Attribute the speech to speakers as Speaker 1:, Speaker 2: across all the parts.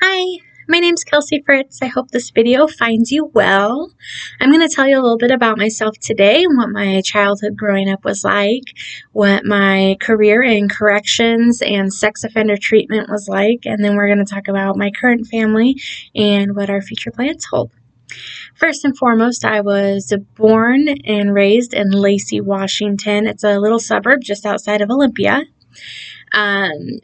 Speaker 1: Hi, my name's Kelsey Fritz. I hope this video finds you well. I'm going to tell you a little bit about myself today and what my childhood growing up was like, what my career in corrections and sex offender treatment was like, and then we're going to talk about my current family and what our future plans hold. First and foremost, I was born and raised in Lacey, Washington. It's a little suburb just outside of Olympia.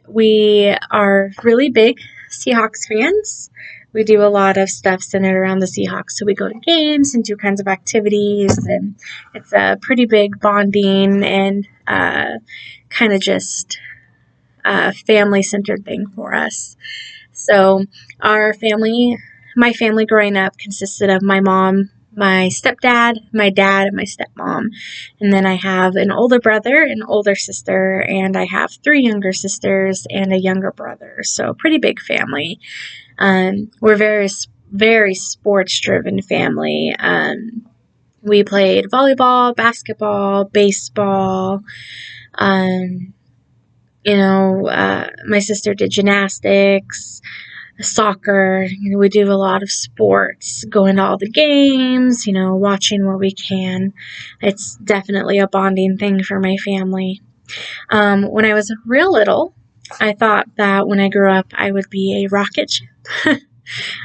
Speaker 1: We are really big Seahawks fans. We do a lot of stuff centered around the Seahawks. So we go to games and do kinds of activities, and it's a pretty big bonding and kind of just family-centered thing for us. So my family growing up consisted of my mom, my stepdad, my dad, and my stepmom. And then I have an older brother, an older sister, and I have 3 younger sisters and a younger brother. So a pretty big family. We're very sports-driven family. We played volleyball, basketball, baseball. My sister did gymnastics, soccer. We do a lot of sports, going to all the games, watching where we can. It's definitely a bonding thing for my family. When I was real little, I thought that when I grew up, I would be a rocket ship.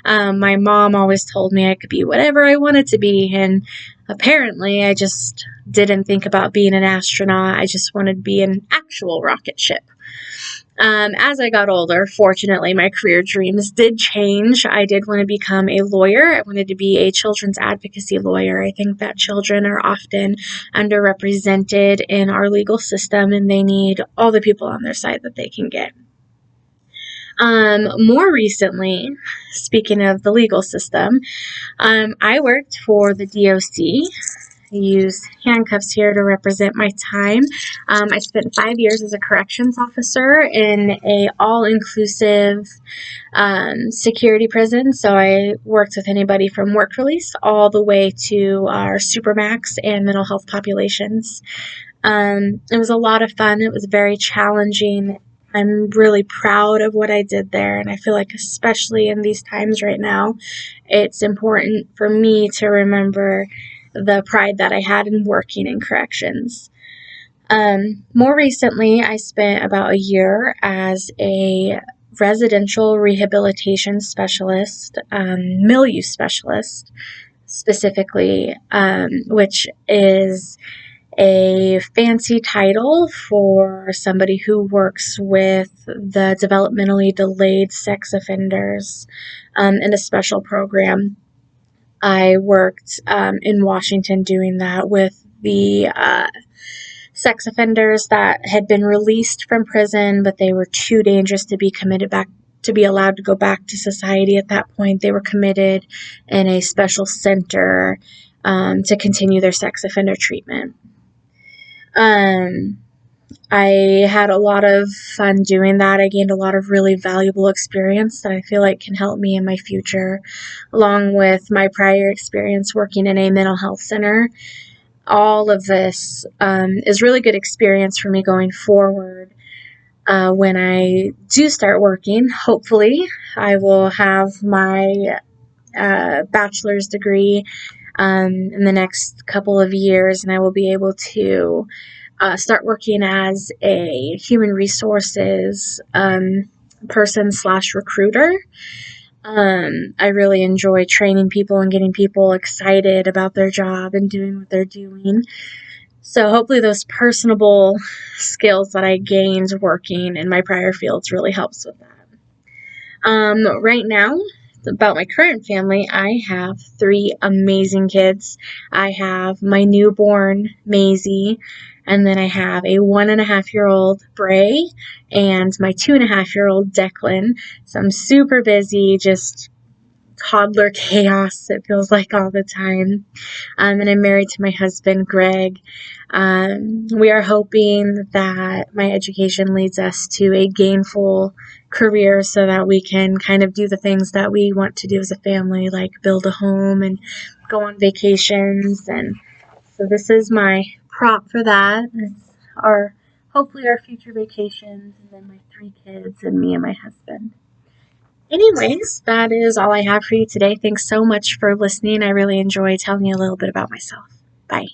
Speaker 1: My mom always told me I could be whatever I wanted to be, and apparently I just didn't think about being an astronaut. I just wanted to be an actual rocket ship. As I got older, fortunately, my career dreams did change. I did want to become a lawyer. I wanted to be a children's advocacy lawyer. I think that children are often underrepresented in our legal system, and they need all the people on their side that they can get. More recently, speaking of the legal system, I worked for the DOC. I used handcuffs here to represent my time. I spent 5 years as a corrections officer in a all-inclusive security prison. So I worked with anybody from work release all the way to our supermax and mental health populations. It was a lot of fun. It was very challenging. I'm really proud of what I did there, and I feel like especially in these times right now, it's important for me to remember the pride that I had in working in corrections. More recently, I spent about a year as a residential rehabilitation specialist, milieu specialist specifically, which is a fancy title for somebody who works with the developmentally delayed sex offenders in a special program. I worked in Washington doing that with the sex offenders that had been released from prison, but they were too dangerous to be committed back to be allowed to go back to society at that point. They were committed in a special center to continue their sex offender treatment. I had a lot of fun doing that. I gained a lot of really valuable experience that I feel like can help me in my future, along with my prior experience working in a mental health center. All of this is really good experience for me going forward. When I do start working, hopefully I will have my bachelor's degree in the next couple of years, and I will be able to start working as a human resources person/recruiter. I really enjoy training people and getting people excited about their job and doing what they're doing. So hopefully those personable skills that I gained working in my prior fields really helps with that. Right now, about my current family, I have 3 amazing kids. I have my newborn, Maisie, and then I have a 1.5-year-old, Bray, and my 2.5-year-old, Declan. So I'm super busy, just toddler chaos, it feels like all the time. And I'm married to my husband, Greg. We are hoping that my education leads us to a gainful career so that we can kind of do the things that we want to do as a family, like build a home and go on vacations. And so this is my prop for that. It's hopefully our future vacations, and then my 3 kids and me and my husband. Anyways, that is all I have for you today. Thanks so much for listening. I really enjoyed telling you a little bit about myself. Bye.